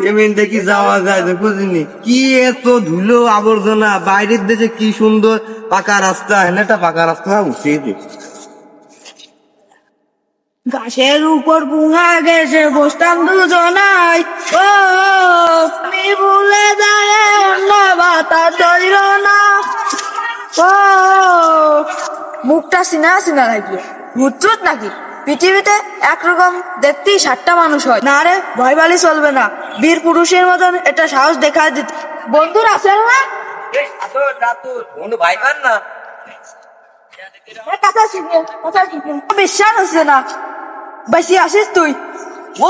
Payment দেখি যাওয়া যায় বুঝিনি কি এত ধুলো আবর্জনা। বাইরের দেশে কি সুন্দর পাকা রাস্তা, একটা পাকা রাস্তা উঠিয়ে দে। গাছের উপর পুঙা গেছে বসতাম দুজনাই, ও আমি ভুলে যায় অন্য বাতাস ধরিল না। ও মুখটা সিনা সিনা লাগলো, ভূত নাকি? পৃথিবীতে একরকম দেখতেই 60টা মানুষ হয় না রে। ভয় পালি চলবে না, বীর পুরুষের মতন এটা সাহস দেখা দিত। বন্ধুর আছেন না? ভাই পান না বিশ্বাস হচ্ছে না, বেশি আসিস তুই।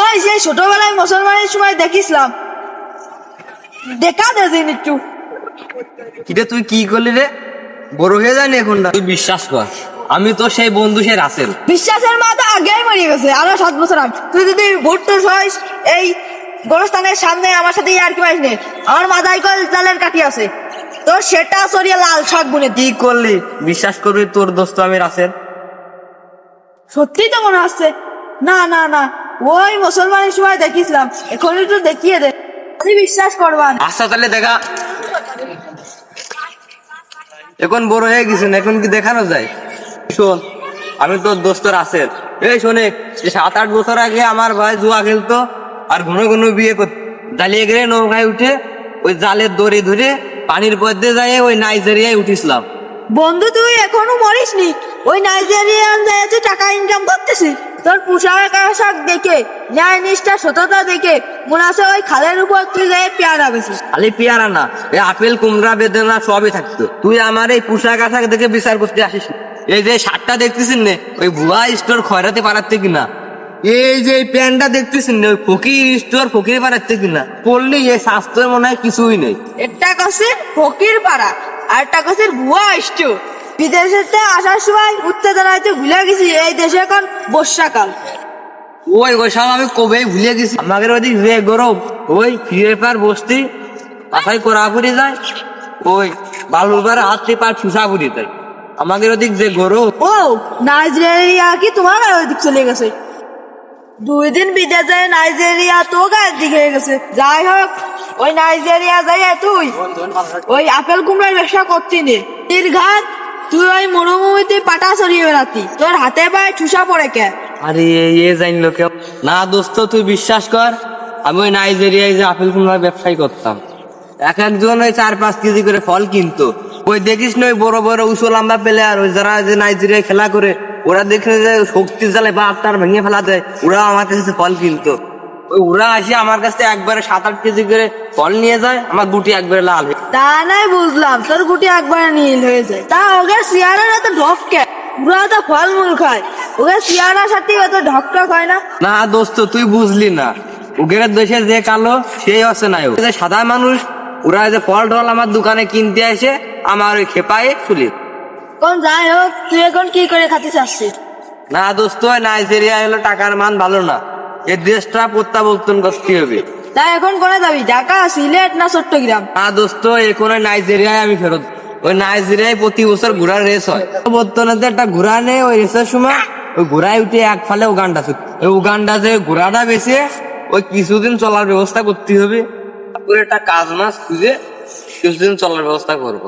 ওই যে ছোটবেলায় মুসলমানের সময় দেখিসলাম, দেখা দেদিন একটু। কিরে তুই কি করলি রে? বড় হয়ে যায়নি এখন না? তুই বিশ্বাস কর, আমি তো সেই বন্ধু সে রাসেল। বিশ্বাসের মা তো আগেই মরে গেছে, আরো 7 বছর আগে। তুই যদি ভুট্টুর হইস এই গোরস্থানের সামনে আমার সাথে আর কি পাইস নে, আমার মাথায় কল জালের কাঠি আছে, তো সেটা সরিয়ে লাল শাক বুনে। কি করলি? বিশ্বাস করবি তোর দোস্ত আমি রাসেল? সত্যি তো মনে হচ্ছে। না না না, ওই মুসলমানের সময় দেখিসলাম, এখন একটু দেখিয়ে দে, আমি বিশ্বাস করবান। আচ্ছা তাহলে দেখা, এখন বড় হয়ে গেছেন, এখন কি দেখানো যায়? শোন, আমি তোর দোস্ত রাসেল। এই শোনে, 7-8 বছর আগে আমার ভাই জুয়া খেলতো আর ঘন ঘন বিয়ে করতো। জ্বালিয়ে গেলে নৌকায় উঠে ওই জালের দড়ি ধরে পানির পথে যায় ওই নাইজেরিয়ায় উঠিসলাম। বন্ধু তুই এখনো মরিস নি, ওই নাইজেরিয়ান যাইতে টাকা ইনকাম করতেছি। তোর পোশাক আশাক দেখে, ন্যায় নিষ্ঠা সততা দেখে মনে আছে ওই খালের উপর তুই যাই পেয়ারা বেশি। খালি পেয়ারা না, এই আপেল কুমড়া বেদনা সবই থাকতো। তুই আমার এই পোশাক আশাক দেখে বিচার করতে আসিস। এই যে শার্টটা দেখতেছিস না, ওই ভুয়া স্টোর খয়রাতে পারাচ্ছে কিনা। এই যে প্যান্টটা দেখতেছিস না, ওই ফকির স্টোর ফকির পারাচ্ছে কিনা। পড়লি এই স্বাস্থ্যের মনে হয় কিছুই নেই। একটা কাছে ফকির পাড়া, আর একটা কাছে ভুয়া স্টোর। বিদেশেতে আসার সময় উত্তেজনা হয়তো ভুলে গেছি এই দেশে এখন বর্ষাকাল। ওই সব আমি কবেই ভুলে গেছি। আমাদের ওদিক যে গরম, ওই ফিরে পার বসতি পাশায় করা পড়ে যায়, ওই বালুর পারে হাত পা ছুসা পড়ে যায়। আমাদের ওদিক যে গরম। ও নাইজেরিয়া কি তোমার ওইদিক চলে গেছে? 2 দিন বিদেশ যায় নাইজেরিয়া তো গায়ের দিকে হয়ে গেছে। যাই হোক, ওই নাইজেরিয়া যাই তুই ওই আপেল কুমড়ার ব্যবসা করতি নে নির্ঘাত। তুই ওই মরুভূমিতে পাটা ছড়িয়ে বেড়াতি, তোর হাতে পায়ে ঠুসা পড়ে কে? আরে এ জানলো কেউ না। দোস্ত তুই বিশ্বাস কর, আমি ওই নাইজেরিয়ায় যে আপেল কুমড়ার ব্যবসায় করতাম। এক একজন ওই 4-5 কেজি করে ফল কিনতো। ওই দেখিস না ওই বড় বড় উঁচু লম্বা প্লেয়ার, ওই যারা যে নাইজেরিয়ায় খেলা করে, ওরা দেখে যে শক্তির জালে বা আপনার ভেঙে ফেলা দেয়, ওরা আমার কাছে ফল কিনতো। ওই ওরা আসে আমার কাছে একবারে 7-8 কেজি করে ফল নিয়ে যায়, আমার গুটি একবারে লাল হয়ে। তা নাই বুঝলাম, তোর গুটি একবার নীল হয়ে যায়। তা ওকে সিয়ারার এত ঢক কে? ওরা তো ফলমূল খায়, ওকে সিয়ারার সাথে অত ঢকটক হয় না। না দোস্ত তুই বুঝলি না, ওদের দেশে যে কালো সেই হচ্ছে না, ও যে সাদা মানুষ। ওরা যে ফল টল আমার দোকানে কিনতে আসে, আমার ওই খেপায় চুলি। কোন যাই হোক, তুই এখন কি করে খাতে চাচ্ছিস? না দোস্ত, নাইজেরিয়া হলো টাকার মান ভালো না, এই দেশটা প্রত্যাবর্তন করতে হবে। তা এখন কোনে যাবি, ঢাকা, সিলেট না চট্টগ্রাম? না দোস্ত, এখন ওই নাইজেরিয়ায় আমি ফেরত। ওই নাইজেরিয়ায় প্রতি বছর ঘোড়ার রেস হয়। বর্তমানে একটা ঘোড়া নেই, ওই রেসের সময় ওই ঘোড়ায় উঠে এক ফালে উগান্ডা ছুট। ওই উগান্ডা যে ঘোড়াটা বেছে ওই কিছুদিন চলার ব্যবস্থা করতে হবে। তারপরে একটা কাজ মাছ খুঁজে কিছুদিন চলার ব্যবস্থা করবো।